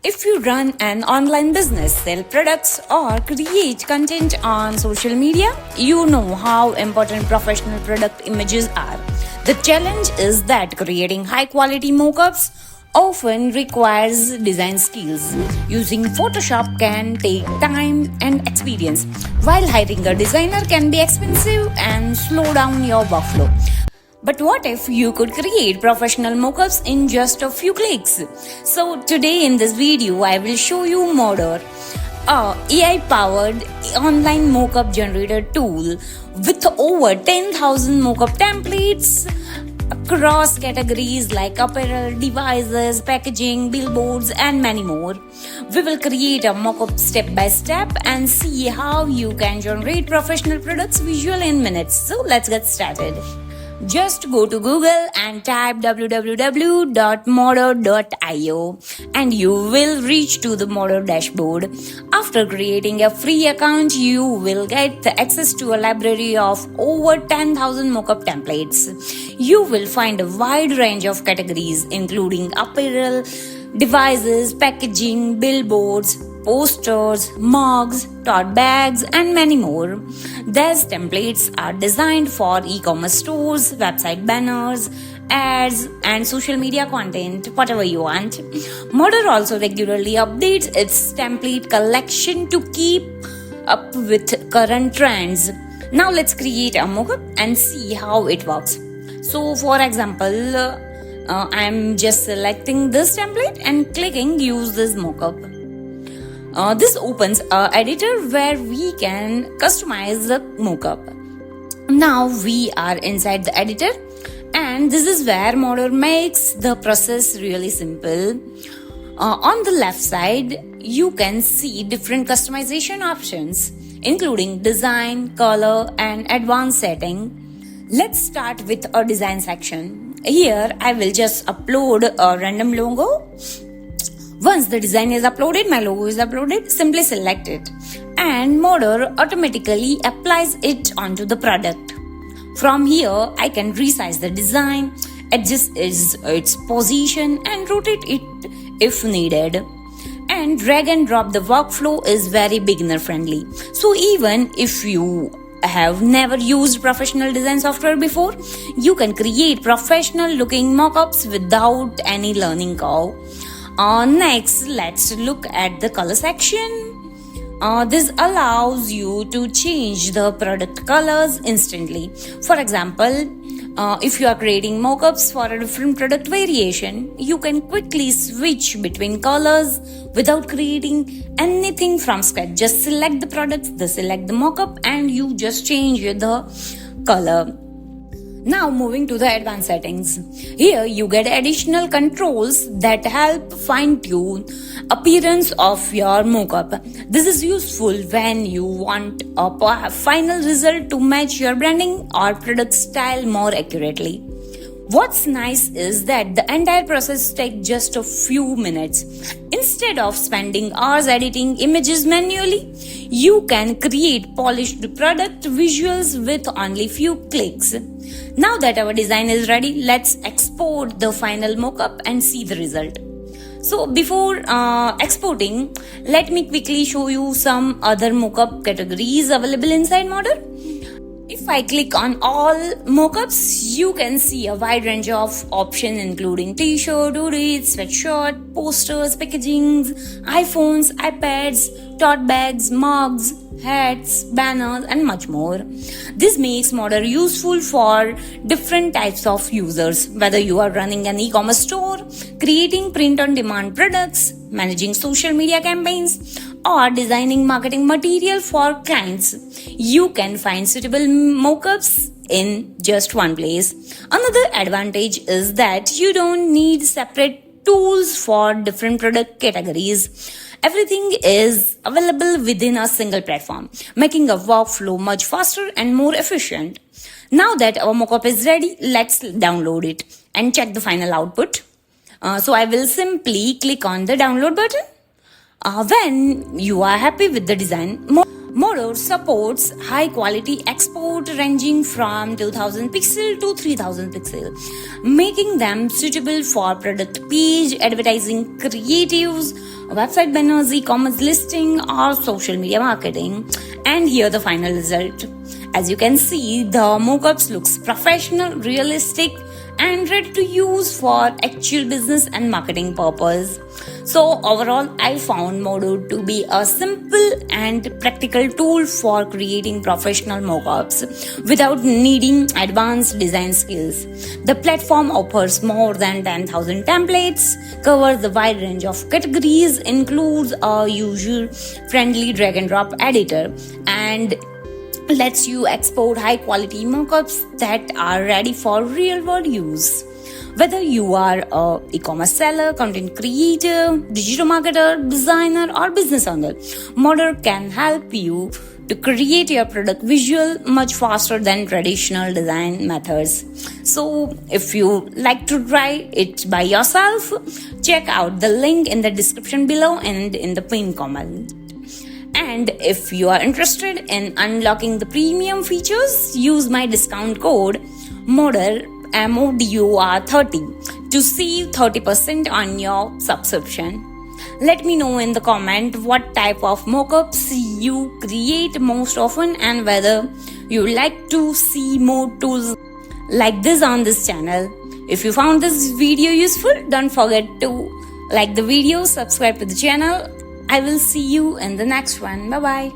If you run an online business, sell products, or create content on social media, you know how important professional product images are. The challenge is that creating high quality mockups often requires design skills. Using Photoshop can take time and experience, while hiring a designer can be expensive and slow down your workflow. But what if you could create professional mockups in just a few clicks? So today in this video, I will show you Modor, a AI-powered online mockup generator tool with over 10,000 mockup templates across categories like apparel, devices, packaging, billboards, and many more. We will create a mockup step by step and see how you can generate professional products visually in minutes. So let's get started. Just go to Google and type www.modor.io and you will reach to the Modor dashboard. After creating a free account, you will get the access to a library of over 10,000 mockup templates. You will find a wide range of categories including apparel, devices, packaging, billboards, posters, mugs, tote bags, and many more. These templates are designed for e-commerce stores, website banners, ads, and social media content, whatever you want. Modor also regularly updates its template collection to keep up with current trends. Now let's create a mockup and see how it works. So for example, I'm just selecting this template and clicking use this mockup. This opens an editor where we can customize the mockup. Now we are inside the editor and this is where Modor makes the process really simple. On the left side, you can see different customization options including design, color, and advanced setting. Let's start with a design section. Here I will just upload a random logo. Once the design is uploaded, my logo is uploaded, simply select it and Modor automatically applies it onto the product. From here, I can resize the design, adjust its position and rotate it if needed. And drag and drop the workflow is very beginner friendly. So even if you have never used professional design software before, you can create professional looking mockups without any learning curve. Next, let's look at the color section. This allows you to change the product colors instantly. For example, if you are creating mockups for a different product variation, you can quickly switch between colors without creating anything from scratch. Just select the product, select the mockup, and you just change the color. Now moving to the advanced settings. Here you get additional controls that help fine-tune appearance of your mockup. This is useful when you want a final result to match your branding or product style more accurately. What's nice is that the entire process takes just a few minutes. Instead of spending hours editing images manually, you can create polished product visuals with only few clicks. Now that our design is ready, let's export the final mockup and see the result. So before exporting, let me quickly show you some other mockup categories available inside Modor. If I click on all mockups, you can see a wide range of options including t-shirt, hoodies, sweatshirt, posters, packagings, iPhones, iPads, tote bags, mugs, hats, banners, and much more. This makes Modor useful for different types of users, whether you are running an e-commerce store, creating print-on-demand products, managing social media campaigns, or designing marketing material for clients. You can find suitable mockups in just one place. Another advantage is that you don't need separate tools for different product categories. Everything is available within a single platform, making a workflow much faster and more efficient. Now that our mockup is ready, let's download it and check the final output. So I will simply click on the download button. When you are happy with the design, Modor supports high quality export ranging from 2000 pixel to 3000 pixel, making them suitable for product page advertising creatives, website banners, e-commerce listing, or social media marketing. And here the final result. As you can see, the mockups looks professional, realistic, and ready to use for actual business and marketing purpose. So overall, I found Modor to be a simple and practical tool for creating professional mockups without needing advanced design skills. The platform offers more than 10,000 templates, covers the wide range of categories, includes a user-friendly drag and drop editor, and lets you export high quality mockups that are ready for real world use. Whether you are a e-commerce seller, content creator, digital marketer, designer, or business owner, Modor can help you to create your product visual much faster than traditional design methods. So if you like to try it by yourself, check out the link in the description below and in the pinned comment. And if you are interested in unlocking the premium features, use my discount code MODOR MODOR30 to save 30% on your subscription. Let me know in the comment what type of mockups you create most often and whether you like to see more tools like this on this channel. If you found this video useful, don't forget to like the video, subscribe to the channel. I will see you in the next one. Bye bye.